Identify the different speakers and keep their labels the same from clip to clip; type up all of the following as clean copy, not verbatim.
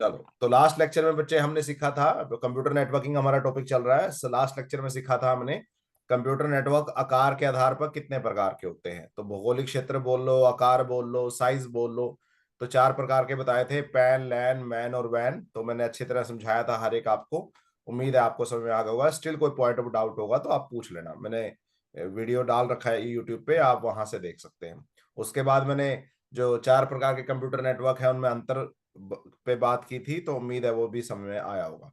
Speaker 1: चलो, तो last lecture में बच्चे हमने सीखा था, कंप्यूटर नेटवर्किंग हमारा टॉपिक चल रहा है। लास्ट लेक्चर में सीखा था हमने कंप्यूटर नेटवर्क आकार के आधार पर कितने प्रकार के होते हैं। तो भौगोलिक क्षेत्र बोल लो, आकार बोल लो, साइज बोल लो, तो 4 प्रकार के बताए थे, पैन, लैन, मैन और वैन। तो मैंने अच्छी तरह समझाया था हर एक आपको। उम्मीद है आपको समझ में आ गया होगा। स्टिल कोई पॉइंट ऑफ डाउट होगा तो आप पूछ लेना। मैंने वीडियो डाल रखा है यूट्यूब पे, आप वहां से देख सकते हैं। उसके बाद मैंने जो 4 प्रकार के कंप्यूटर नेटवर्क है उनमें अंतर पे बात की थी, तो उम्मीद है वो भी समझ में आया होगा।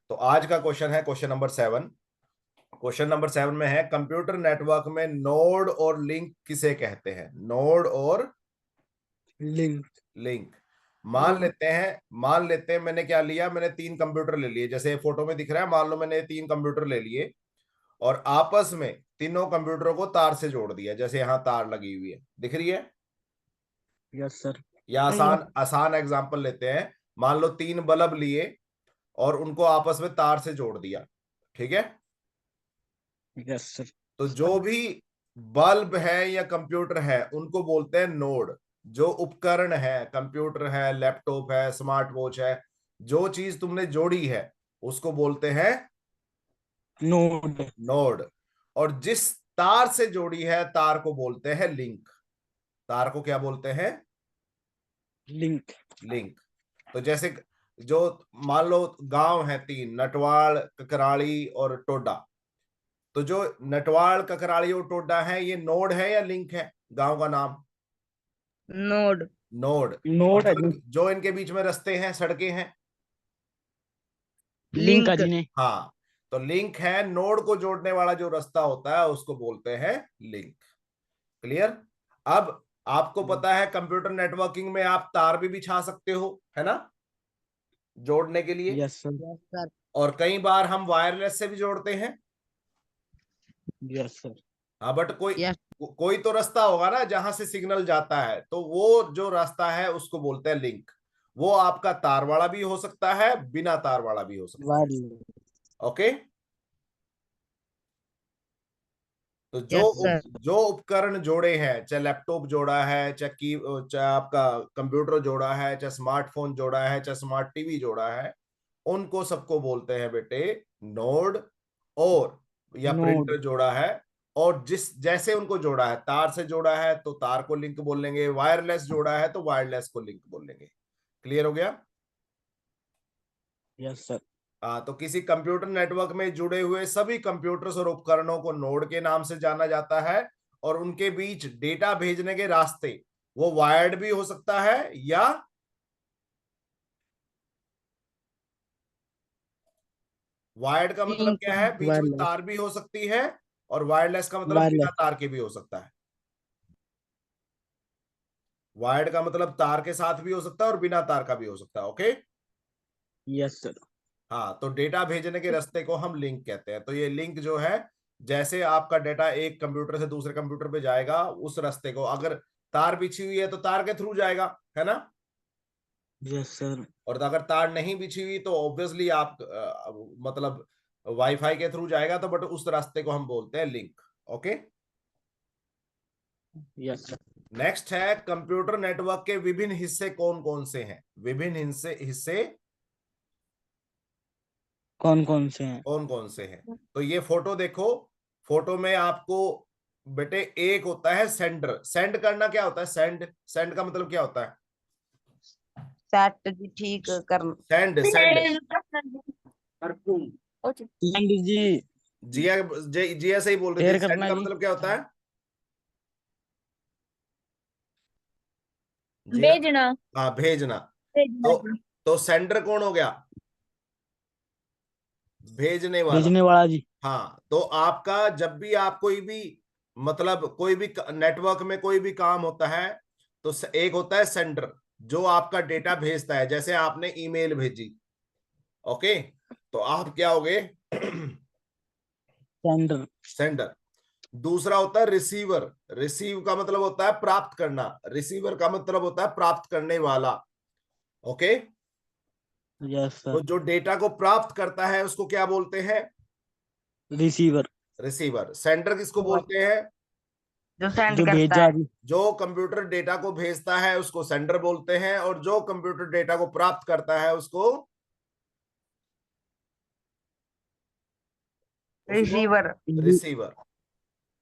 Speaker 1: तो आज का क्वेश्चन है क्वेश्चन नंबर 7। क्वेश्चन नंबर 7 में है, कंप्यूटर नेटवर्क में नोड और लिंक किसे कहते हैं? नोड और
Speaker 2: लिंक।
Speaker 1: लिंक। मान लेते हैं मैंने क्या लिया, मैंने 3 कंप्यूटर ले लिए, जैसे फोटो में दिख रहा है। मान लो मैंने 3 कंप्यूटर ले लिए और आपस में तीनों कंप्यूटरों को तार से जोड़ दिया, जैसे यहां तार लगी हुई है, दिख रही है।
Speaker 2: Yes sir.
Speaker 1: या आसान आसान एग्जांपल लेते हैं। मान लो 3 बल्ब लिए और उनको आपस में तार से जोड़ दिया, ठीक है।
Speaker 2: Yes sir.
Speaker 1: तो जो भी बल्ब है या कंप्यूटर है उनको बोलते हैं नोड। जो उपकरण है, कंप्यूटर है, लैपटॉप है, स्मार्ट वॉच है, जो चीज तुमने जोड़ी है उसको बोलते हैं
Speaker 2: नोड।
Speaker 1: नोड। और जिस तार से जोड़ी है तार को बोलते हैं लिंक। तार को क्या बोलते हैं?
Speaker 2: लिंक।
Speaker 1: लिंक। तो जैसे जो मान लो गांव है 3, नटवाड़, ककराली और टोडा। तो जो नटवाड़, ककराली और टोडा है, ये नोड है या लिंक है? गांव का नाम
Speaker 3: नोड।
Speaker 1: नोड। और
Speaker 2: नोड है।
Speaker 1: जो इनके बीच में रास्ते हैं, सड़कें हैं,
Speaker 2: लिंक है
Speaker 3: लिंक।
Speaker 2: जिन्हें।
Speaker 1: हाँ, तो लिंक है। नोड को जोड़ने वाला जो रास्ता होता है उसको बोलते हैं लिंक। क्लियर? अब आपको पता है कंप्यूटर नेटवर्किंग में आप तार भी बिछा सकते हो, है ना, जोड़ने के लिए।
Speaker 2: Yes sir.
Speaker 3: Yes sir.
Speaker 1: और कई बार हम वायरलेस से भी जोड़ते हैं।
Speaker 2: Yes sir.
Speaker 1: हाँ, बट कोई
Speaker 3: यस।
Speaker 1: कोई तो रास्ता होगा ना जहां से सिग्नल जाता है, तो वो जो रास्ता है उसको बोलते हैं लिंक। वो आपका तार वाला भी हो सकता है, बिना तार वाला भी हो सकता है।
Speaker 2: वायरलेस।
Speaker 1: ओके। तो
Speaker 3: यस सर।
Speaker 1: जो उपकरण जोड़े हैं, चाहे लैपटॉप जोड़ा है, चाहे आपका कंप्यूटर जोड़ा है, चाहे स्मार्टफोन जोड़ा है, चाहे स्मार्ट टीवी जोड़ा है, उनको सबको बोलते हैं बेटे नोड। और या
Speaker 2: नोड।
Speaker 1: प्रिंटर जोड़ा है, और जिस जैसे उनको जोड़ा है, तार से जोड़ा है तो तार को लिंक बोल लेंगे, वायरलेस जोड़ा है तो वायरलेस को लिंक बोल लेंगे। क्लियर हो गया?
Speaker 2: Yes sir.
Speaker 1: हाँ, तो किसी कंप्यूटर नेटवर्क में जुड़े हुए सभी कंप्यूटर्स और उपकरणों को नोड के नाम से जाना जाता है। और उनके बीच डेटा भेजने के रास्ते, वो वायर्ड भी हो सकता है या वायर्ड का मतलब
Speaker 3: लिंक।
Speaker 1: क्या है, बीच में
Speaker 2: वायरलेस।
Speaker 1: तार भी हो सकती है। और वायरलेस का मतलब बिना
Speaker 2: वायरलेस।
Speaker 1: तार के भी हो सकता है। वायर्ड का मतलब तार के साथ भी हो सकता है और बिना तार का भी हो सकता है। ओके।
Speaker 2: Yes sir.
Speaker 1: हाँ, तो डेटा भेजने के रास्ते को हम लिंक कहते हैं। तो ये लिंक जो है, जैसे आपका डेटा एक कंप्यूटर से दूसरे कंप्यूटर पे जाएगा, उस रास्ते को, अगर तार बिछी हुई है तो तार के थ्रू जाएगा, है ना।
Speaker 2: Yes sir.
Speaker 1: और अगर तार नहीं बिछी हुई तो ऑब्वियसली आप मतलब वाईफाई के थ्रू जाएगा, तो बट उस रास्ते को हम बोलते हैं link. Okay.
Speaker 2: Yes sir.
Speaker 1: Next है, कंप्यूटर नेटवर्क के विभिन्न हिस्से कौन कौन से हैं? विभिन्न हिस्से हिस्से
Speaker 2: कौन कौन से हैं?
Speaker 1: कौन कौन से हैं? तो ये फोटो देखो। फोटो में आपको बेटे एक होता है सेंडर। सेंड करना क्या होता है? सेंड सेंड का मतलब क्या होता है?
Speaker 3: सेट जी ठीक कर।
Speaker 1: Send send.
Speaker 2: लैंड जी।
Speaker 1: जिया जिया सही बोल रही थी।
Speaker 2: शेयर
Speaker 1: सेंड
Speaker 2: करना
Speaker 1: का
Speaker 2: जी।
Speaker 1: मतलब क्या होता है? जिया।
Speaker 3: भेजना।
Speaker 1: हाँ, भेजना।
Speaker 3: भेजना
Speaker 1: तो
Speaker 3: जी।
Speaker 1: तो सेंडर कौन हो गया? भेजने वाला।
Speaker 2: भेजने वाला जी।
Speaker 1: हाँ, तो आपका जब भी आप कोई भी, मतलब कोई भी नेटवर्क में कोई भी काम होता है, तो एक होता है सेंडर, जो आपका डेटा भेजता है। जैसे आपने ईमेल भेजी, ओके, तो आप क्या हो गए?
Speaker 2: सेंडर।
Speaker 1: सेंडर। दूसरा होता है रिसीवर। रिसीव का मतलब होता है प्राप्त करना। रिसीवर का मतलब होता है प्राप्त करने वाला। ओके।
Speaker 2: यस
Speaker 1: तो
Speaker 2: सर।
Speaker 1: जो डेटा को प्राप्त करता है उसको क्या बोलते हैं?
Speaker 2: रिसीवर।
Speaker 1: रिसीवर। सेंडर किसको बोलते हैं?
Speaker 3: जो सेंड
Speaker 2: जो
Speaker 3: करता
Speaker 2: भेजा
Speaker 3: है।
Speaker 2: जी।
Speaker 1: जो कंप्यूटर डेटा को भेजता है उसको सेंडर बोलते हैं, और जो कंप्यूटर डेटा को प्राप्त करता है उसको
Speaker 3: रिसीवर।
Speaker 1: रिसीवर।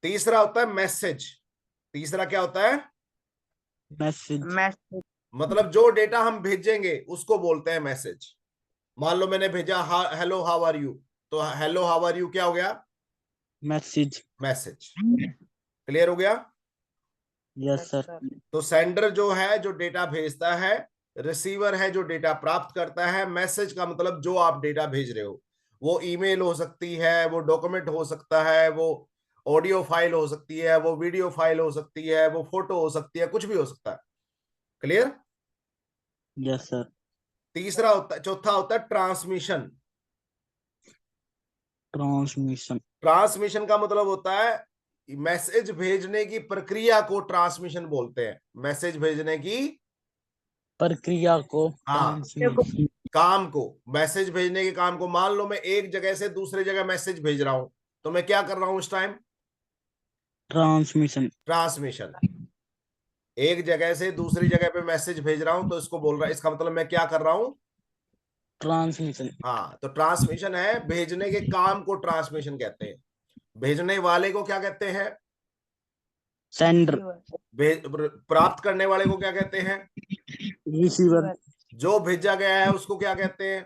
Speaker 1: तीसरा होता है मैसेज। तीसरा क्या होता है?
Speaker 2: मैसेज।
Speaker 3: मैसेज।
Speaker 1: मतलब जो डेटा हम भेजेंगे उसको बोलते हैं मैसेज। मान लो मैंने भेजा हेलो हाउ आर यू, तो हेलो हाउ आर यू क्या हो गया?
Speaker 2: मैसेज।
Speaker 1: मैसेज। क्लियर हो गया?
Speaker 2: Yes sir.
Speaker 1: तो सेंडर जो है जो डेटा भेजता है, रिसीवर है जो डेटा प्राप्त करता है। मैसेज का मतलब जो आप डेटा भेज रहे हो, वो ईमेल हो सकती है, वो डॉक्यूमेंट हो सकता है, वो ऑडियो फाइल हो सकती है, वो वीडियो फाइल हो सकती है, वो फोटो हो सकती है, कुछ भी हो सकता है। क्लियर?
Speaker 2: Yes sir.
Speaker 1: तीसरा होता है, चौथा होता है ट्रांसमिशन।
Speaker 2: ट्रांसमिशन।
Speaker 1: ट्रांसमिशन का मतलब होता है मैसेज भेजने की प्रक्रिया को ट्रांसमिशन बोलते हैं। मैसेज भेजने की,
Speaker 2: प्रक्रिया को
Speaker 1: हाँ,
Speaker 2: ट्रांसमिशन।
Speaker 1: काम को, मैसेज भेजने के काम को। मान लो मैं एक जगह से दूसरे जगह मैसेज भेज रहा हूं, तो मैं क्या कर रहा हूं उस टाइम?
Speaker 2: ट्रांसमिशन।
Speaker 1: ट्रांसमिशन। एक जगह से दूसरी जगह पे मैसेज भेज रहा हूं तो इसको बोल रहा है, इसका मतलब मैं क्या कर रहा हूं?
Speaker 2: ट्रांसमिशन।
Speaker 1: हाँ, तो ट्रांसमिशन है। भेजने के काम को ट्रांसमिशन कहते हैं। भेजने वाले को क्या कहते हैं?
Speaker 2: सेंडर।
Speaker 1: प्राप्त करने वाले को क्या कहते हैं?
Speaker 2: रिसीवर।
Speaker 1: जो भेजा गया है उसको क्या कहते हैं?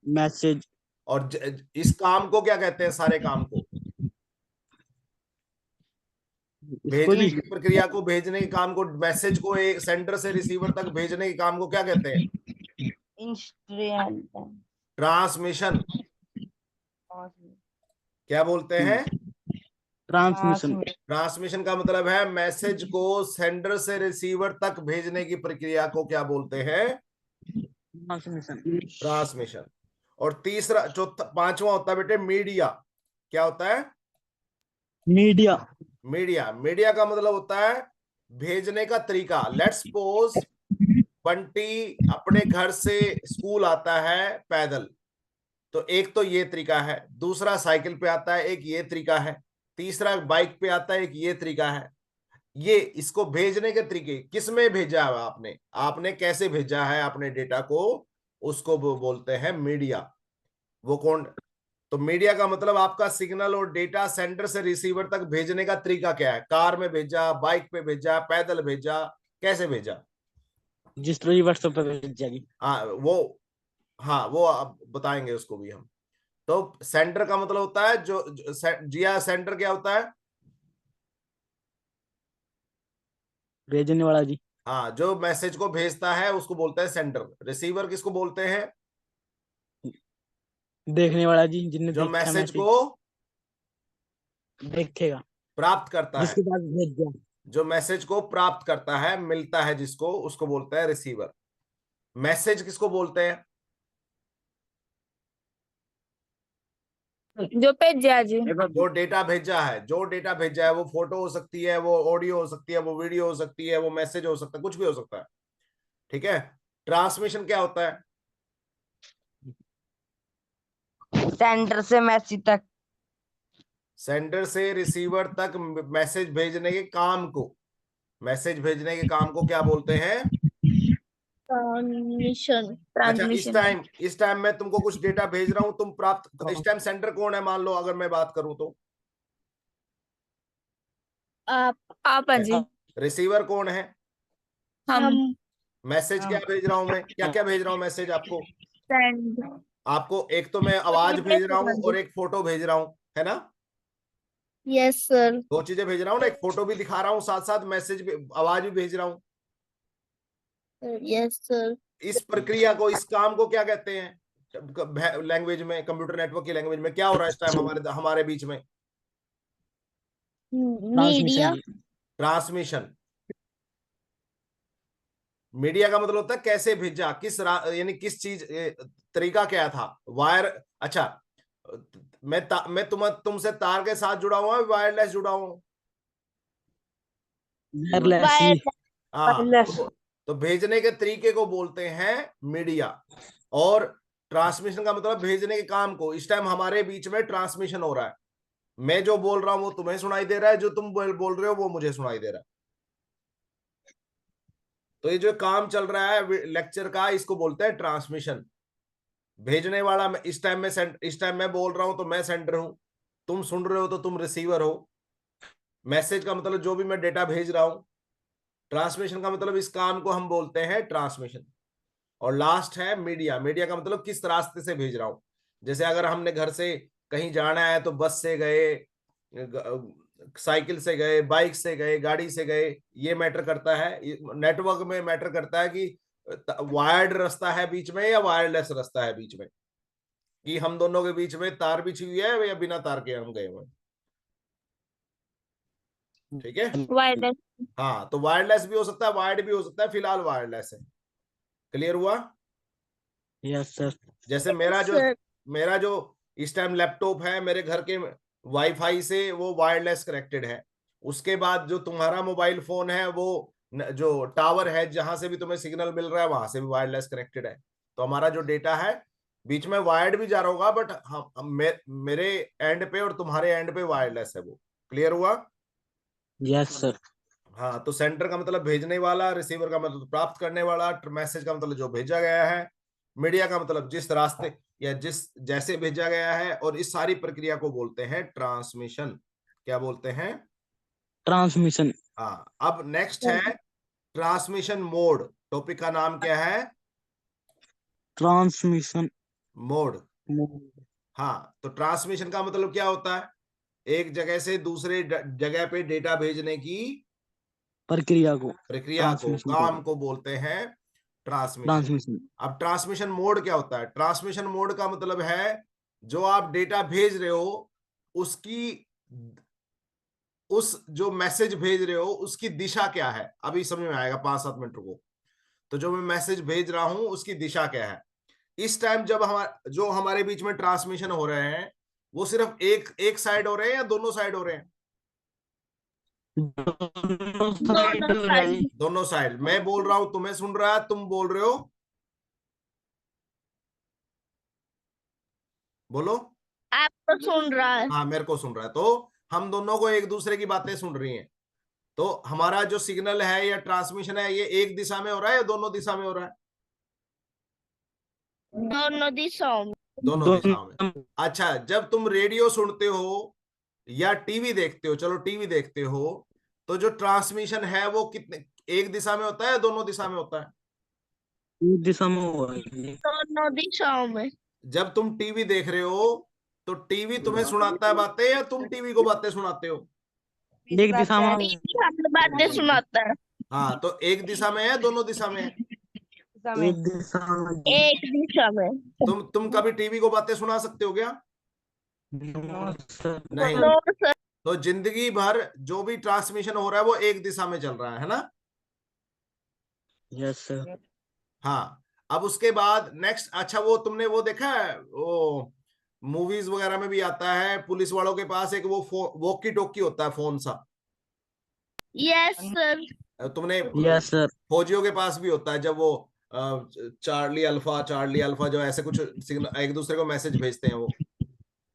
Speaker 2: मैसेज।
Speaker 1: और इस काम को क्या कहते हैं? सारे काम को,
Speaker 2: इसको
Speaker 1: भेजने
Speaker 2: जी।
Speaker 1: की प्रक्रिया को, भेजने के काम को, मैसेज को एक सेंटर से रिसीवर तक भेजने के काम को क्या कहते हैं?
Speaker 3: इंस्ट्रूमेंट।
Speaker 1: ट्रांसमिशन। क्या बोलते हैं?
Speaker 2: ट्रांसमिशन।
Speaker 1: ट्रांसमिशन का मतलब है मैसेज को सेंडर से रिसीवर तक भेजने की प्रक्रिया को क्या बोलते हैं?
Speaker 2: ट्रांसमिशन।
Speaker 1: ट्रांसमिशन। और तीसरा, चौथा, पांचवा होता है बेटे मीडिया। क्या होता है?
Speaker 2: मीडिया।
Speaker 1: मीडिया। मीडिया का मतलब होता है भेजने का तरीका। लेट्स सपोज बंटी अपने घर से स्कूल आता है पैदल, तो एक तो ये तरीका है। दूसरा साइकिल पे आता है, एक ये तरीका है। तीसरा बाइक पे आता है, एक ये तरीका है। ये इसको भेजने के तरीके, किसमें भेजा है आपने, आपने कैसे भेजा है अपने डेटा को, उसको वो बोलते हैं मीडिया। वो कौन? तो मीडिया का मतलब आपका सिग्नल और डेटा सेंटर से रिसीवर तक भेजने का तरीका क्या है। कार में भेजा, बाइक पे भेजा, पैदल भेजा, कैसे भेजा?
Speaker 2: जिस तरह व्हाट्सएप पे भेज जाएगी।
Speaker 1: हाँ वो, हाँ वो आप बताएंगे उसको भी हम। तो सेंटर का मतलब होता है जिया सेंटर क्या होता है?
Speaker 2: भेजने वाला जी।
Speaker 1: हाँ, जो मैसेज को भेजता है उसको बोलते हैं सेंडर। रिसीवर किसको बोलते हैं?
Speaker 2: देखने वाला जी, जिनने
Speaker 1: जो
Speaker 2: देखा
Speaker 1: मैसेज
Speaker 2: मैसेज।
Speaker 1: को
Speaker 2: देखेगा।
Speaker 1: प्राप्त करता है।
Speaker 2: जिसके पास भेज दिया।
Speaker 1: जो मैसेज को प्राप्त करता है, मिलता है जिसको, उसको बोलते हैं रिसीवर। मैसेज किसको बोलते हैं?
Speaker 4: जो भेजा जी।
Speaker 1: जो डेटा भेजा है, जो डेटा भेजा है, वो फोटो हो सकती है, वो ऑडियो हो सकती है, वो वीडियो हो सकती है, वो मैसेज हो सकता है, कुछ भी हो सकता है। ठीक है। ट्रांसमिशन क्या होता है?
Speaker 3: सेंटर से मैसेज तक।
Speaker 1: सेंडर से रिसीवर तक मैसेज भेजने के काम को, मैसेज भेजने के काम को क्या बोलते हैं?
Speaker 4: ट्रांसमिशन।
Speaker 1: अच्छा,
Speaker 4: ट्रांसमिशन।
Speaker 1: इस टाइम मैं तुमको कुछ डेटा भेज रहा हूं, तुम प्राप्त, इस टाइम सेंडर कौन है मान लो, अगर मैं बात करूं तो?
Speaker 4: आप हैं जी।
Speaker 1: रिसीवर कौन है?
Speaker 4: हम।
Speaker 1: मैसेज क्या भेज रहा हूं मैं, क्या क्या भेज रहा हूं मैसेज आपको?
Speaker 4: सेंड।
Speaker 1: आपको एक तो मैं आवाज भेज रहा हूँ और एक फोटो भेज रहा हूँ, है ना?
Speaker 4: Yes sir.
Speaker 1: दो चीजें भेज रहा हूँ ना, एक फोटो भी दिखा रहा हूँ, साथ साथ मैसेज भी, आवाज भी भेज रहा हूँ।
Speaker 4: Yes sir.
Speaker 1: इस प्रक्रिया को, इस काम को क्या कहते हैं? लैंग्वेज में, कंप्यूटर नेटवर्क की लैंग्वेज में क्या हो रहा है इस टाइम हमारे हमारे बीच में?
Speaker 4: मीडिया।
Speaker 2: ट्रांसमिशन।
Speaker 1: ट्रांसमिशन। मीडिया का मतलब होता है कैसे भेजा, यानी किस चीज, तरीका क्या था, वायर। अच्छा, मैं तुमसे तार के साथ जुड़ा हुआ, वायरलेस जुड़ा हूँ?
Speaker 2: वायरलेस जी।
Speaker 1: हाँ, तो भेजने के तरीके को बोलते हैं मीडिया। और ट्रांसमिशन का मतलब भेजने के काम को। इस टाइम हमारे बीच में ट्रांसमिशन हो रहा है। मैं जो बोल रहा हूं वो तुम्हें सुनाई दे रहा है, जो तुम बोल रहे हो वो मुझे सुनाई दे रहा है। तो ये जो काम चल रहा है लेक्चर का, इसको बोलते हैं ट्रांसमिशन। भेजने वाला इस टाइम मैं बोल रहा हूं तो मैं सेंडर हूं, तुम सुन रहे हो तो तुम रिसीवर हो। मैसेज का मतलब जो भी मैं डेटा भेज रहा हूं। ट्रांसमिशन का मतलब इस काम को हम बोलते हैं ट्रांसमिशन। और लास्ट है मीडिया। मीडिया का मतलब किस रास्ते से भेज रहा हूं। जैसे अगर हमने घर से कहीं जाना है तो बस से गए, साइकिल से गए, बाइक से गए, गाड़ी से गए, ये मैटर करता है। नेटवर्क में मैटर करता है कि वायर्ड रास्ता है बीच में या वायरलेस रास्ता है बीच में, कि हम दोनों के बीच में तार बिछी हुई है या बिना तार के हम गए हुए हैं। ठीक है।
Speaker 4: वायरलेस।
Speaker 1: हाँ, तो वायरलेस भी हो सकता है, वायर्ड भी हो सकता है, फिलहाल वायरलेस है। क्लियर हुआ?
Speaker 2: Yes sir.
Speaker 1: जैसे
Speaker 4: सर
Speaker 1: मेरा जो इस टाइम लैपटॉप है, मेरे घर के वाईफाई से वो वायरलेस कनेक्टेड है। उसके बाद जो तुम्हारा मोबाइल फोन है वो जो टावर है जहां से भी तुम्हें सिग्नल मिल रहा है वहां से भी वायरलेस कनेक्टेड है। तो हमारा जो डेटा है बीच में वायर्ड भी जा रहा होगा, बट मेरे एंड पे और तुम्हारे एंड पे वायरलेस है वो। क्लियर हुआ?
Speaker 2: Yes sir.
Speaker 1: हाँ, तो सेंटर का मतलब भेजने वाला, रिसीवर का मतलब प्राप्त करने वाला, मैसेज का मतलब जो भेजा गया है, मीडिया का मतलब जिस रास्ते या जिस जैसे भेजा गया है, और इस सारी प्रक्रिया को बोलते हैं ट्रांसमिशन। क्या बोलते हैं?
Speaker 2: ट्रांसमिशन।
Speaker 1: हाँ। अब नेक्स्ट है ट्रांसमिशन मोड। टॉपिक का नाम क्या है?
Speaker 2: Transmission
Speaker 1: mode.
Speaker 2: मोड।
Speaker 1: हाँ, तो ट्रांसमिशन का मतलब क्या होता है? एक जगह से दूसरे जगह पे डेटा भेजने की
Speaker 2: प्रक्रिया को
Speaker 1: प्रक्रिया को,
Speaker 2: ट्रांसमिशन
Speaker 1: काम
Speaker 2: कहते
Speaker 1: को बोलते हैं ट्रांसमिशन।
Speaker 2: ट्रांसमिशन।
Speaker 1: अब ट्रांसमिशन मोड क्या होता है? ट्रांसमिशन मोड का मतलब है जो आप डेटा भेज रहे हो उसकी, उस जो मैसेज भेज रहे हो उसकी दिशा क्या है। अभी समझ में आएगा, 5-7 मिनट रुको। तो जो मैं मैसेज भेज रहा हूं उसकी दिशा क्या है। इस टाइम जब जो हमारे बीच में ट्रांसमिशन हो रहे हैं वो सिर्फ एक एक साइड हो रहे हैं या दोनों साइड हो रहे हैं?
Speaker 2: दोनों साइड
Speaker 4: दोनों
Speaker 2: हो रहा है।
Speaker 4: साइड।
Speaker 1: दोनों साइड। मैं बोल रहा हूं, तुम्हें सुन रहा है, तुम बोल रहे हो, बोलो।
Speaker 4: आपको सुन रहा है।
Speaker 1: हाँ, मेरे को सुन रहा है, तो हम दोनों को एक दूसरे की बातें सुन रही हैं। तो हमारा जो सिग्नल है या ट्रांसमिशन है, ये एक दिशा में हो रहा है या दोनों दिशा में हो रहा है?
Speaker 4: दोनों दिशाओं में।
Speaker 1: दोनों दिशाओं में।
Speaker 2: दोनों।
Speaker 1: अच्छा, जब तुम रेडियो सुनते हो या टीवी देखते हो, चलो टीवी देखते हो, तो जो ट्रांसमिशन है वो कितने, एक दिशा में होता है या दोनों दिशा में होता है?
Speaker 2: एक दिशा में हो रही है।
Speaker 4: दोनों दिशाओं में।
Speaker 1: जब तुम टीवी देख रहे हो तो टीवी तुम्हें सुनाता है बातें या तुम टीवी को बातें सुनाते हो?
Speaker 2: एक दिशा में
Speaker 4: टीवी हमें बातें सुनाता है।
Speaker 1: हाँ, तो एक दिशा में है, दोनों दिशा में है?
Speaker 2: एक दिशा में।
Speaker 4: एक दिशा में।
Speaker 1: तुम कभी टीवी को बातें सुना सकते हो क्या?
Speaker 2: No sir.
Speaker 1: नहीं।
Speaker 4: No sir.
Speaker 1: तो जिंदगी भर जो भी ट्रांसमिशन हो रहा है वो एक दिशा में चल रहा है ना?
Speaker 2: Yes sir.
Speaker 1: हाँ। अब उसके बाद नेक्स्ट, अच्छा वो तुमने वो देखा है, वो मूवीज वगैरह में भी आता है, पुलिस वालों के पास एक वो वॉकी टॉकी होता है, फोन सा।
Speaker 4: Yes sir.
Speaker 1: तुमने
Speaker 2: यस सर।
Speaker 1: फौजियों के पास भी होता है, जब वो चार्ली अल्फा, चार्ली अल्फा, जो ऐसे कुछ सिग्नल एक दूसरे को मैसेज भेजते हैं वो।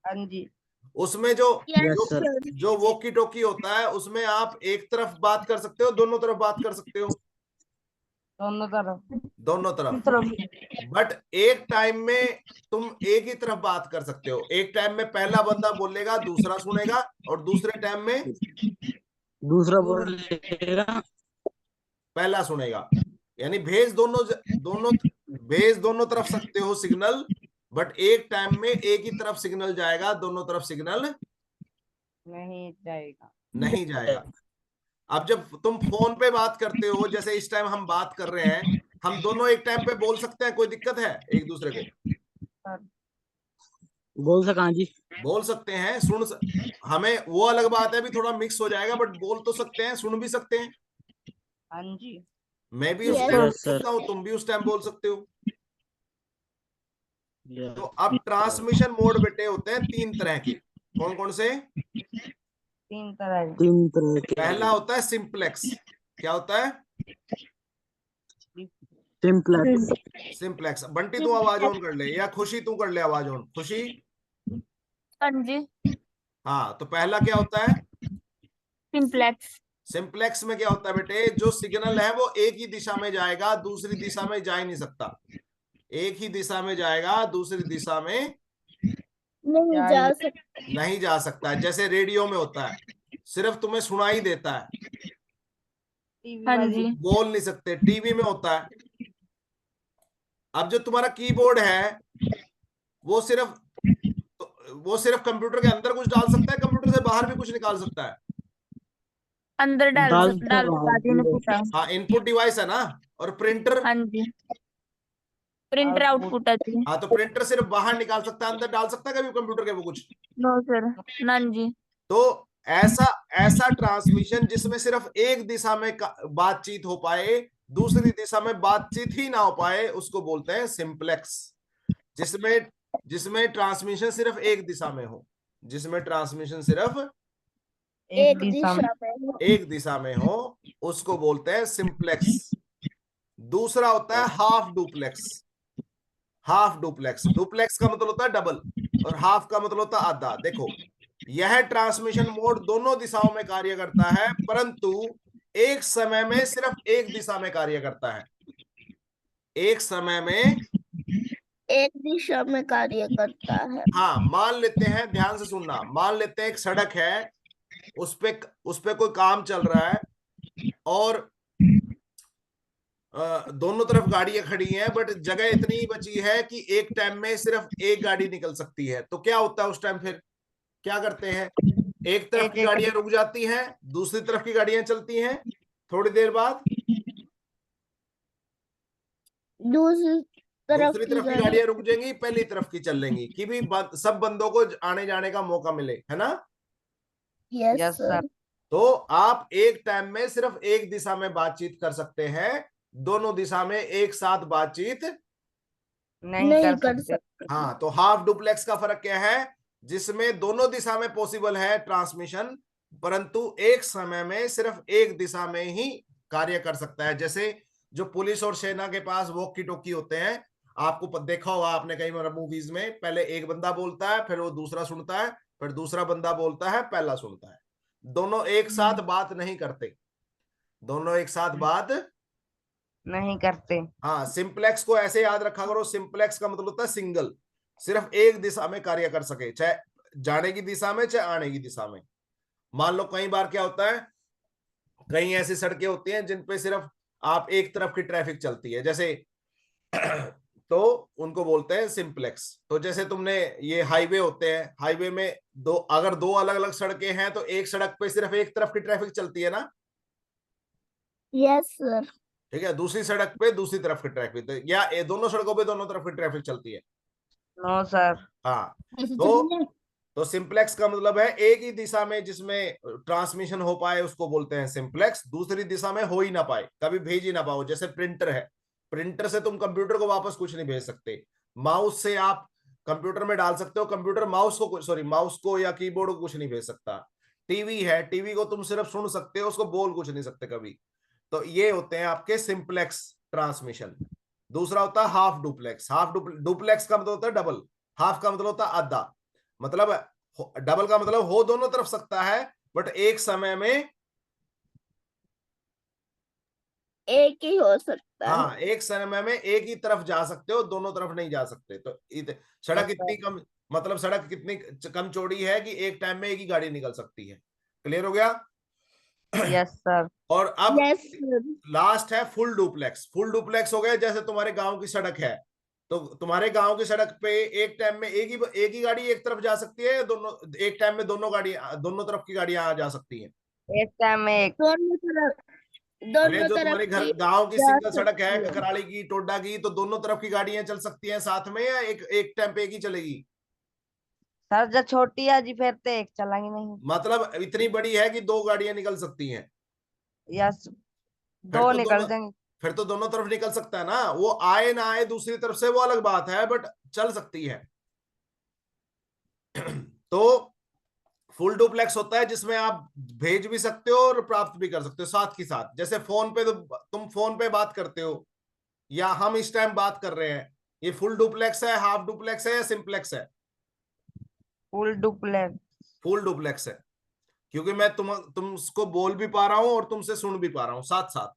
Speaker 3: हाँ जी।
Speaker 1: उसमें जो
Speaker 4: यस
Speaker 1: जो
Speaker 4: सर।
Speaker 1: जो वॉकी टॉकी होता है उसमें आप एक तरफ बात कर सकते हो, दोनों तरफ बात कर सकते हो?
Speaker 3: दोनों तरफ।
Speaker 1: दोनों तरफ। बट एक टाइम में तुम एक ही तरफ बात कर सकते हो। एक टाइम में पहला बंदा बोलेगा, दूसरा सुनेगा, और दूसरे टाइम में
Speaker 2: दूसरा बोलेगा।
Speaker 1: पहला सुनेगा। यानी दोनों भेज दोनों तरफ सकते हो सिग्नल, बट एक टाइम में एक ही तरफ सिग्नल जाएगा, दोनों तरफ सिग्नल
Speaker 3: नहीं जाएगा।
Speaker 1: नहीं जाएगा। अब जब तुम फोन पे बात करते हो, जैसे इस टाइम हम बात कर रहे हैं, हम दोनों एक टाइम पे बोल सकते हैं? कोई दिक्कत है एक दूसरे को?
Speaker 2: बोल सका जी।
Speaker 1: बोल सकते हैं। हमें वो अलग बात है, भी थोड़ा मिक्स हो जाएगा, बट बोल तो सकते हैं, सुन भी सकते हैं।
Speaker 3: हाँ जी।
Speaker 1: मैं भी उस
Speaker 4: Yes,
Speaker 1: टाइम
Speaker 2: sir.
Speaker 1: बोल सकता हूँ, तुम भी उस टाइम बोल सकते हो।
Speaker 2: यस
Speaker 1: तो अब ट्रांसमिशन मोड बेटे होते हैं 3 तरह के। कौन कौन से?
Speaker 3: 3 तरह के।
Speaker 2: तीन तरह के।
Speaker 1: पहला होता है सिंपलेक्स। क्या होता है?
Speaker 2: सिंपलेक्स।
Speaker 1: सिंपलेक्स। बंटी तू आवाज ऑन कर ले, या खुशी तू कर ले आवाज ऑन। खुशी,
Speaker 4: हाँ जी।
Speaker 1: हाँ, तो पहला क्या होता है?
Speaker 4: सिंप्लेक्स।
Speaker 1: सिंप्लेक्स में क्या होता है बेटे, जो सिग्नल है वो एक ही दिशा में जाएगा, दूसरी दिशा में जा ही नहीं सकता। एक ही दिशा में जाएगा, दूसरी दिशा में
Speaker 4: नहीं जा सकता।
Speaker 1: नहीं जा सकता है। जैसे रेडियो में होता है, सिर्फ तुम्हें सुनाई देता है,
Speaker 3: टीवी
Speaker 4: हाँ
Speaker 3: वाली।
Speaker 4: जी।
Speaker 1: बोल नहीं सकते। टीवी में होता है। अब जो तुम्हारा कीबोर्ड है वो सिर्फ वो सिर्फ कंप्यूटर के अंदर कुछ डाल सकता है, कंप्यूटर से बाहर भी कुछ निकाल सकता है।
Speaker 4: अंदर डाल
Speaker 2: डाल
Speaker 4: डाल
Speaker 2: सकता
Speaker 4: सकता
Speaker 2: है।
Speaker 4: पूछा।
Speaker 1: हाँ, इनपुट डिवाइस है ना। और प्रिंटर,
Speaker 4: हाँ जी, प्रिंटर
Speaker 3: आउटपुट।
Speaker 4: आउटपुट है जी।
Speaker 1: हाँ, तो प्रिंटर सिर्फ बाहर निकाल सकता है, अंदर डाल सकता है कभी कंप्यूटर के वो कुछ?
Speaker 4: नो सर, नन जी।
Speaker 1: तो ऐसा ऐसा ट्रांसमिशन जिसमें सिर्फ एक दिशा में बातचीत हो पाए, दूसरी दिशा में बातचीत ही ना हो पाए, उसको बोलते हैं सिंप्लेक्स। जिसमें जिसमें ट्रांसमिशन सिर्फ एक दिशा में हो, जिसमें ट्रांसमिशन सिर्फ
Speaker 4: एक
Speaker 3: दिशा में।
Speaker 4: दिशा में।
Speaker 1: एक दिशा में हो, उसको बोलते हैं सिंप्लेक्स। दूसरा होता है half duplex. Half duplex, duplex का मतलब होता है डबल, और हाफ का मतलब होता है आधा। देखो, यह ट्रांसमिशन मोड दोनों दिशाओं में कार्य करता है, परंतु एक समय में सिर्फ एक दिशा में कार्य करता है। एक समय में
Speaker 4: एक दिशा में कार्य करता है।
Speaker 1: हाँ, मान लेते हैं, ध्यान से सुनना, मान लेते हैं एक सड़क है, उस पे कोई काम चल रहा है, और दोनों तरफ गाड़ियां खड़ी हैं, बट जगह इतनी ही बची है कि एक टाइम में सिर्फ एक गाड़ी निकल सकती है। तो क्या होता है उस टाइम? फिर क्या करते हैं? एक तरफ
Speaker 3: एक
Speaker 1: की
Speaker 3: एक
Speaker 1: गाड़ियां रुक जाती हैं, दूसरी तरफ की गाड़ियां चलती हैं। थोड़ी देर बाद
Speaker 4: दूसरी
Speaker 1: दूसरी तरफ की
Speaker 4: गाड़ी।
Speaker 1: गाड़ियां रुक जाएंगी, पहली तरफ की चल लेंगी, कि भी सब बंदों को आने जाने का मौका मिले, है ना।
Speaker 4: Yes
Speaker 3: yes
Speaker 4: sir.
Speaker 3: सर।
Speaker 1: तो आप एक टाइम में सिर्फ एक दिशा में बातचीत कर सकते हैं, दोनों दिशा में एक साथ बातचीत
Speaker 3: नहीं कर सकते।
Speaker 1: हाँ, तो हाफ डुप्लेक्स का फर्क क्या है? जिसमें दोनों दिशा में पॉसिबल है ट्रांसमिशन, परंतु एक समय में सिर्फ एक दिशा में ही कार्य कर सकता है। जैसे जो पुलिस और सेना के पास वॉकी टॉकी होते हैं, आपको देखा होगा आपने कई बार मूवीज में, पहले एक बंदा बोलता है, फिर वो दूसरा सुनता है, फिर दूसरा बंदा बोलता है, पहला सुनता है। दोनों एक साथ बात नहीं करते, दोनों एक साथ बात
Speaker 3: नहीं करते।
Speaker 1: हाँ, सिंप्लेक्स को ऐसे याद रखा करो, सिंप्लेक्स का मतलब होता है सिंगल, सिर्फ एक दिशा में कार्य कर सके, चाहे जाने की दिशा में चाहे आने की दिशा में। मान लो कई बार क्या होता है, कई ऐसी सड़कें होती हैं जिन पे सिर्फ आप एक तरफ की ट्रैफिक चलती है, जैसे तो उनको बोलते हैं सिंप्लेक्स। तो जैसे तुमने ये हाईवे होते हैं, हाईवे में अगर दो अलग अलग सड़कें हैं तो एक सड़क पे सिर्फ एक तरफ की ट्रैफिक चलती है ना,
Speaker 4: यस सर।
Speaker 1: ठीक है, दूसरी सड़क पे दूसरी तरफ की ट्रैफिक, या दोनों सड़कों पे दोनों तरफ की ट्रैफिक चलती है।
Speaker 3: No sir.
Speaker 1: हाँ, तो सिंप्लेक्स का मतलब है एक ही दिशा में जिसमें ट्रांसमिशन हो पाए उसको बोलते हैं सिंप्लेक्स, दूसरी दिशा में हो ही ना पाए, कभी भेज ही ना पाओ। जैसे प्रिंटर है, प्रिंटर से तुम कंप्यूटर को वापस कुछ नहीं भेज सकते, माउस से आप कंप्यूटर में डाल सकते हो, कंप्यूटर माउस को या कीबोर्ड को कुछ नहीं भेज सकता। टीवी है, टीवी को तुम सिर्फ सुन सकते हो, उसको बोल कुछ नहीं सकते कभी। तो ये होते हैं आपके सिंप्लेक्स ट्रांसमिशन। दूसरा होता है हाफ डुप्लेक्स। डुप्लेक्स का मतलब होता है डबल, हाफ का मतलब होता है आधा। मतलब डबल का मतलब हो दोनों तरफ सकता है, बट एक समय में
Speaker 4: एक ही हो सकता है।
Speaker 1: हाँ, एक समय में एक ही तरफ जा सकते हो, दोनों तरफ नहीं जा सकते। तो सड़क इतनी कम, मतलब सड़क कितनी कम चौड़ी है कि एक टाइम में एक ही गाड़ी निकल सकती है। क्लियर हो गया?
Speaker 3: Yes sir.
Speaker 1: और अब
Speaker 4: यस
Speaker 1: लास्ट है फुल डुप्लेक्स। फुल डुप्लेक्स हो गया, जैसे तुम्हारे गांव की सड़क है, तो तुम्हारे गांव की सड़क पे एक टाइम में एक ही गाड़ी एक तरफ जा सकती है, दोनों एक टाइम में दोनों तरफ की गाड़ियां आ जा सकती हैं।
Speaker 3: एक टाइम में एक।
Speaker 4: दोनों तरफ,
Speaker 1: अरे
Speaker 4: दोनों
Speaker 1: जो
Speaker 4: तरफ
Speaker 1: तुम्हारे घर
Speaker 4: की
Speaker 1: गांव की
Speaker 4: जा
Speaker 1: सिंगल सड़क है,
Speaker 4: सकती है।
Speaker 1: कराड़ी की, टोडा की, तो दोनों तरफ की गाड़ियां चल सकती हैं साथ में, या एक एक टाइम पे एक ही चलेगी?
Speaker 3: सर जब छोटी है जी फिर तो एक चलेंगे नहीं।
Speaker 1: मतलब इतनी बड़ी है कि दो गाड़ियां निकल सकती हैं,
Speaker 3: यस।
Speaker 1: फिर
Speaker 3: दो
Speaker 1: तो
Speaker 3: निकल
Speaker 1: दोनों
Speaker 3: जाएंगे।
Speaker 1: फिर तो दोनों तरफ निकल सकता है ना। वो आए ना आए दूसरी तरफ से वो अलग बात है, बट चल सकती है। तो फुल डुप्लेक्स होता है जिसमें आप भेज भी सकते हो और प्राप्त भी कर सकते हो साथ ही साथ। जैसे फोन पे, तो तुम फोन पे बात करते हो, या हम इस टाइम बात कर रहे हैं, ये फुल डुप्लेक्स है, हाफ डुप्लेक्स है, या सिंप्लेक्स है?
Speaker 3: Full duplex.
Speaker 1: फुल डुप्लेक्स है, क्योंकि मैं तुमको बोल भी पा रहा हूं और तुमसे सुन भी पा रहा हूं साथ साथ।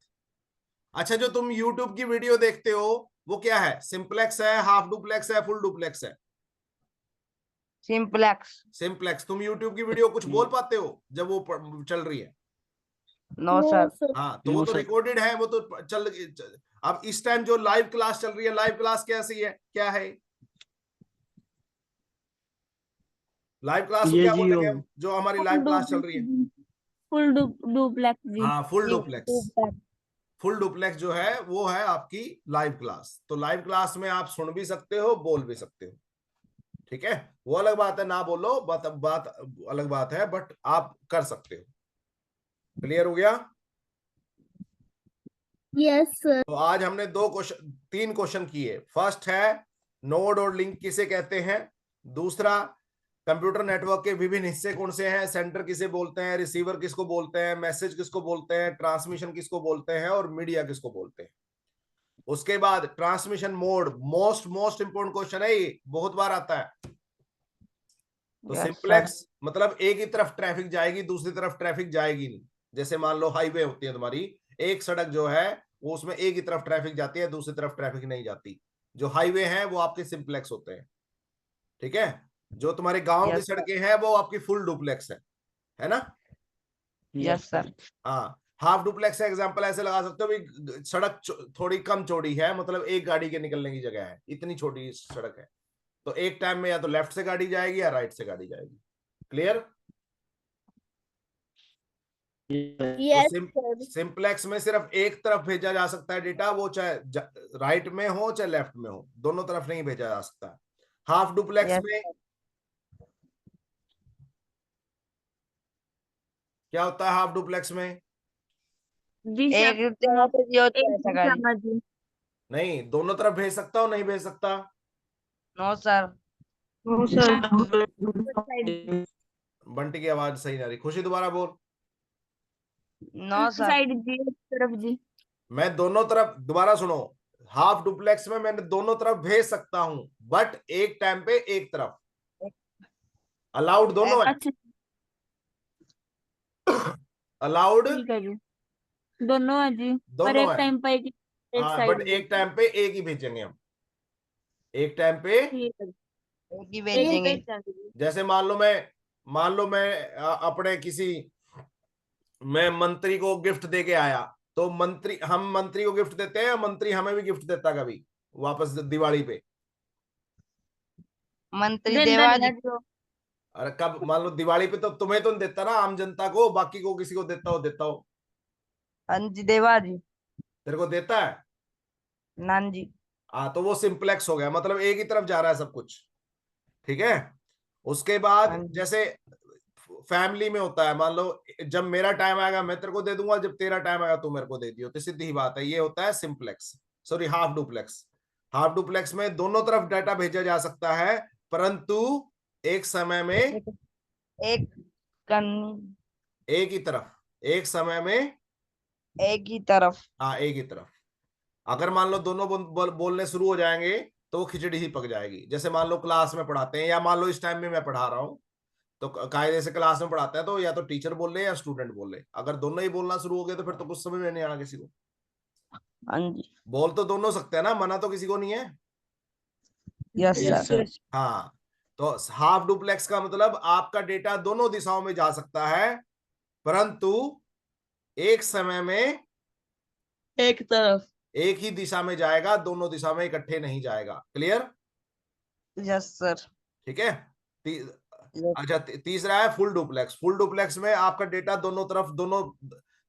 Speaker 1: अच्छा, जो तुम YouTube की वीडियो देखते हो वो क्या है? सिंप्लेक्स है, हाफ डुप्लेक्स है, फुल डुप्लेक्स है?
Speaker 3: सिंप्लेक्स।
Speaker 1: सिंप्लेक्स। तुम YouTube की वीडियो कुछ बोल पाते हो जब वो चल रही है?
Speaker 3: No sir.
Speaker 1: हाँ, तो वो
Speaker 2: नो
Speaker 1: तो
Speaker 2: सर।
Speaker 1: रिकॉर्डेड है, वो तो अब इस टाइम जो लाइव क्लास चल रही है, लाइव क्लास कैसी है, क्या है लाइव क्लास को
Speaker 2: ये
Speaker 1: क्या
Speaker 2: जी
Speaker 1: बोलेंगे हम, जो हमारी लाइव क्लास चल रही है?
Speaker 4: फुल डुप्लेक्स जी।
Speaker 1: हाँ, फुल डुप्लेक्स। फुल डुप्लेक्स जो है वो है आपकी लाइव क्लास। तो लाइव क्लास में आप सुन भी सकते हो, बोल भी सकते हो, ठीक है? वो अलग बात है, ना बोलो, बात अलग बात है, बट आप कर सकते हो। क्लियर हो गया?
Speaker 4: Yes sir.
Speaker 1: तो आज हमने 3 क्वेश्चन किए। फर्स्ट है नोड और लिंक किसे कहते हैं, दूसरा कंप्यूटर नेटवर्क के विभिन्न हिस्से कौन से हैं, सेंटर किसे बोलते हैं, रिसीवर किसको बोलते हैं, मैसेज किसको बोलते हैं, ट्रांसमिशन किसको बोलते हैं, और मीडिया किसको बोलते हैं। उसके बाद transmission mode, most important question है, ये बहुत बार आता है। तो सिंप्लेक्स मतलब एक ही तरफ ट्रैफिक जाएगी, दूसरी तरफ ट्रैफिक जाएगी नहीं। जैसे मान लो हाईवे होती है तुम्हारी, एक सड़क जो है वो उसमें एक ही तरफ ट्रैफिक जाती है, दूसरी तरफ ट्रैफिक नहीं जाती। जो हाईवे हैं वो आपके सिंप्लेक्स होते हैं, ठीक है? जो तुम्हारे गांव की सड़कें हैं वो आपकी फुल डुप्लेक्स है ना?
Speaker 3: Yes sir.
Speaker 1: हाँ, हाफ डुप्लेक्स का एग्जांपल ऐसे लगा सकते हो भी, सड़क थोड़ी कम चौड़ी है, मतलब एक गाड़ी के निकलने की जगह है, इतनी छोटी सड़क है, तो एक टाइम में या तो लेफ्ट से गाड़ी जाएगी या राइट से गाड़ी जाएगी। क्लियर?
Speaker 4: यस
Speaker 1: तो
Speaker 4: सर।
Speaker 1: सिंप्लेक्स में सिर्फ एक तरफ भेजा जा सकता है डेटा, वो चाहे राइट में हो चाहे लेफ्ट में हो, दोनों तरफ नहीं भेजा जा सकता। हाफ डुप्लेक्स में क्या होता है? हाफ डुप्लेक्स में
Speaker 3: एक जगह पे जी होता है ऐसा गाड़ी।
Speaker 1: नहीं, दोनों तरफ भेज सकता हो, नहीं भेज सकता?
Speaker 3: No sir.
Speaker 2: No sir.
Speaker 1: Bunty की आवाज सही नहीं आ रही, खुशी दोबारा बोल।
Speaker 3: No sir.
Speaker 4: साइड जी, तरफ जी।
Speaker 1: मैं दोनों तरफ, दोबारा सुनो, हाफ डुप्लेक्स में मैंने दोनों तरफ भेज सकता हूं, बट एक टाइम पे एक तरफ। अलाउड दोनों है,
Speaker 4: अच्छा
Speaker 1: अलाउड
Speaker 4: ठीक है जी, दोनों है जी। पर
Speaker 1: दोनों
Speaker 4: एक
Speaker 1: है।
Speaker 4: टाइम पे एक
Speaker 1: हाँ,
Speaker 4: साइड
Speaker 1: बट
Speaker 4: जी।
Speaker 1: एक टाइम पे एक ही भेजेंगे हम, एक टाइम पे।
Speaker 4: ठीक है जी।
Speaker 3: एक ही
Speaker 4: एक
Speaker 3: भेजेंगे।
Speaker 4: भेज
Speaker 1: जैसे मान लो मैं अपने किसी, मैं मंत्री को गिफ्ट दे के आया, तो हम मंत्री को गिफ्ट देते हैं, मंत्री हमें भी गिफ्ट देता कभी वापस दिवाली पे?
Speaker 3: मंत्री
Speaker 4: देता
Speaker 3: देवा
Speaker 4: नहीं
Speaker 3: जी।
Speaker 4: है जो।
Speaker 1: अरे कब, मान लो दिवाली पे तो तुम्हें तो नहीं देता ना, आम जनता को, बाकी को किसी को देता हो?
Speaker 3: हाँ जी देवा जी।
Speaker 1: तेरे को देता है?
Speaker 3: नान जी।
Speaker 1: हाँ, तो वो सिंप्लेक्स हो गया, मतलब एक ही तरफ जा रहा है सब कुछ, ठीक है? उसके बाद
Speaker 3: हाँ जी।
Speaker 1: जैसे फैमिली में होता है, मान लो जब मेरा टाइम आएगा मैं तेरे को दे दूंगा, जब तेरा टाइम आएगा तू मेरे को दे दियो, तो सीधी ही बात है, ये होता है simplex, sorry half duplex. Half duplex में दोनों तरफ डाटा भेजा जा सकता है, परंतु एक समय में
Speaker 3: एक कन
Speaker 1: एक ही तरफ, एक समय में
Speaker 3: एक ही तरफ।
Speaker 1: हाँ, एक ही तरफ। अगर मान लो दोनों बोलने शुरू हो जाएंगे तो वो खिचड़ी ही पक जाएगी। जैसे मान लो क्लास में पढ़ाते हैं, या मान लो इस टाइम में मैं पढ़ा रहा हूँ, तो कायदे से क्लास में पढ़ाते हैं तो या तो टीचर बोल रहे या स्टूडेंट बोल रहे, अगर दोनों ही बोलना शुरू हो गए तो फिर तो कुछ समझ में नहीं आना किसी को।
Speaker 3: हाँ जी।
Speaker 1: बोल तो दोनों सकते हैं ना, मना तो किसी को नहीं है।
Speaker 3: Yes
Speaker 2: yes
Speaker 3: sir.
Speaker 2: सर।
Speaker 1: हाँ, तो हाफ डुप्लेक्स का मतलब आपका डेटा दोनों दिशाओं में जा सकता है, परंतु एक समय में
Speaker 3: एक तरफ।
Speaker 1: एक ही दिशा में जाएगा, दोनों दिशा में इकट्ठे नहीं जाएगा। क्लियर?
Speaker 3: Yes sir.
Speaker 1: ठीक है। अच्छा, तीसरा है फुल डुप्लेक्स। फुल डुप्लेक्स में आपका डेटा दोनों तरफ,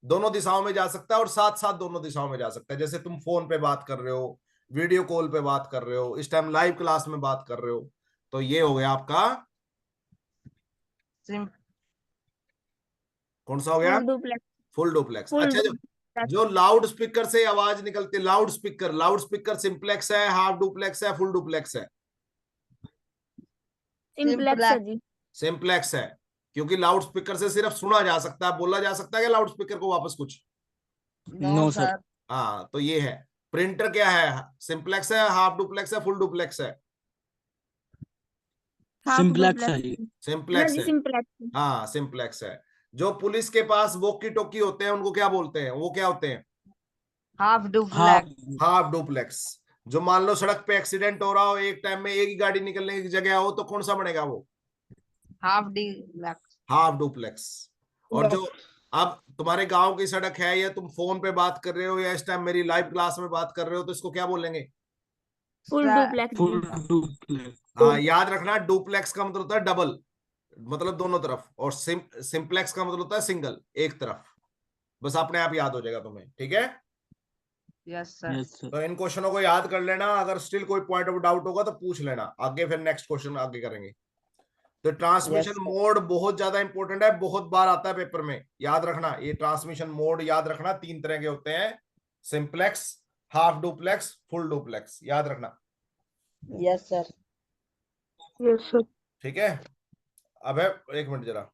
Speaker 1: दोनों दिशाओं में जा सकता है, और साथ साथ दोनों दिशाओं में जा सकता है। जैसे तुम फोन पे बात कर रहे हो, वीडियो कॉल पे बात कर रहे हो, इस टाइम लाइव क्लास में बात कर रहे हो, तो ये हो गया आपका
Speaker 3: सिम
Speaker 1: कौन सा हो गया?
Speaker 4: Full duplex.
Speaker 1: Full duplex.
Speaker 4: Full
Speaker 1: अच्छा, जो लाउड स्पीकर से आवाज निकलती है, लाउड स्पीकर सिंप्लेक्स है, हाफ डुप्लेक्स है, फुल डुप्लेक्स है?
Speaker 4: सिंप्लेक्स है जी।
Speaker 1: सिंप्लेक्स है, क्योंकि लाउड स्पीकर से सिर्फ सुना जा सकता है, बोला जा सकता है कि लाउड स्पीकर को वापस कुछ।
Speaker 3: No
Speaker 2: no
Speaker 3: sir.
Speaker 2: सर।
Speaker 1: हाँ, तो ये है। प्रिंटर क्या है? सिंप्लेक्स है, हाफ डुप्लेक्स है, फुल डुप्लेक्स है?
Speaker 2: सिंप्लेक्स है जी।
Speaker 1: सिंप्लेक्स है।
Speaker 5: सिंप्लेक्स।
Speaker 1: हाँ सिंप्लेक्स है। जो पुलिस के पास वॉकी टॉकी होते हैं उनको क्या बोलते हैं, वो क्या होते हैं?
Speaker 3: Half
Speaker 2: half
Speaker 3: duplex.
Speaker 1: Half duplex. जो मान लो सड़क पे एक्सीडेंट हो रहा हो, एक टाइम में एक ही गाड़ी निकलने की जगह हो, तो कौन सा बनेगा वो?
Speaker 3: Half duplex.
Speaker 1: Half duplex. और जो अब तुम्हारे गांव की सड़क है, या तुम फोन पे बात कर रहे हो, या इस टाइम मेरी लाइव क्लास में बात कर रहे हो, तो इसको क्या बोलेंगे?
Speaker 5: Full duplex.
Speaker 2: Full duplex.
Speaker 1: हाँ याद रखना, डुप्लेक्स का मतलब होता है डबल, मतलब दोनों तरफ, और सिंप्लेक्स का मतलब होता है सिंगल, एक तरफ। बस अपने आप याद हो जाएगा तुम्हें, ठीक है?
Speaker 3: Yes sir.
Speaker 2: Yes sir.
Speaker 1: तो इन क्वेश्चनों को याद कर लेना, अगर स्टिल कोई पॉइंट ऑफ डाउट होगा तो पूछ लेना आगे, फिर नेक्स्ट क्वेश्चन आगे करेंगे। तो ट्रांसमिशन
Speaker 3: Yes, sir.
Speaker 1: मोड बहुत ज्यादा इंपॉर्टेंट है, बहुत बार आता है पेपर में, याद रखना। ये ट्रांसमिशन मोड याद रखना, 3 तरह के होते हैं, simplex, half duplex, full duplex, याद रखना।
Speaker 3: Yes sir.
Speaker 5: Yes sir.
Speaker 1: ठीक है? अब है, एक मिनट जरा,